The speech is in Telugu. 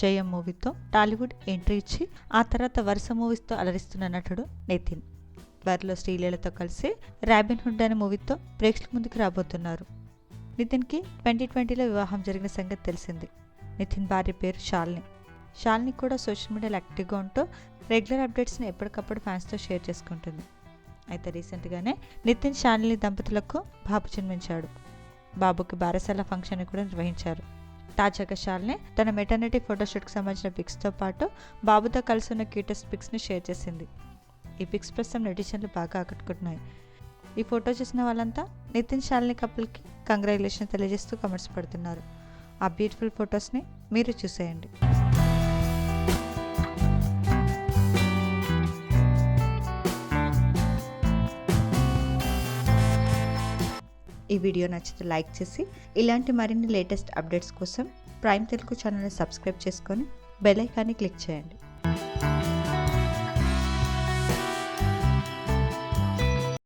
జయం మూవీతో టాలీవుడ్ ఎంట్రీ ఇచ్చి ఆ తర్వాత వరుస మూవీస్తో అలరిస్తున్న నటుడు నితిన్. వారిలో శ్రీలీలతో కలిసి రాబిన్ హుడ్ అనే మూవీతో ప్రేక్షకుల ముందుకు రాబోతున్నారు. నితిన్కి 2020లో వివాహం జరిగిన సంగతి తెలిసింది. నితిన్ భార్య పేరు షాలిని. షాలిని కూడా సోషల్ మీడియాలో యాక్టివ్గా ఉంటూ రెగ్యులర్ అప్డేట్స్ని ఎప్పటికప్పుడు ఫ్యాన్స్తో షేర్ చేసుకుంటుంది. అయితే రీసెంట్గానే నితిన్ షాలిని దంపతులకు బాబు జన్మించాడు. బాబుకి బారసాల ఫంక్షన్ కూడా నిర్వహించారు. తాజాగా షాలిని తన మెటర్నిటీ ఫోటోషూట్కి సంబంధించిన పిక్స్తో పాటు బాబుతో కలిసి ఉన్న క్యూటెస్ట్ పిక్స్ని షేర్ చేసింది. ఈ పిక్స్ ప్రస్తుతం నెటిజన్లు బాగా ఆకట్టుకుంటున్నాయి. ఈ ఫోటో చూసిన వాళ్ళంతా నితిన్ షాలిని కపుల్కి కంగ్రాచులేషన్ తెలియజేస్తూ కామెంట్స్ పెడుతున్నారు. ఆ బ్యూటిఫుల్ ఫొటోస్ని మీరు చూసేయండి. ఈ వీడియో నచ్చితే లైక్ చేసి ఇలాంటి మరిన్ని లేటెస్ట్ అప్డేట్స్ కోసం ప్రైమ్ తెలుగు ఛానల్ని సబ్స్క్రైబ్ చేసుకొని బెల్ ఐకాన్ని క్లిక్ చేయండి.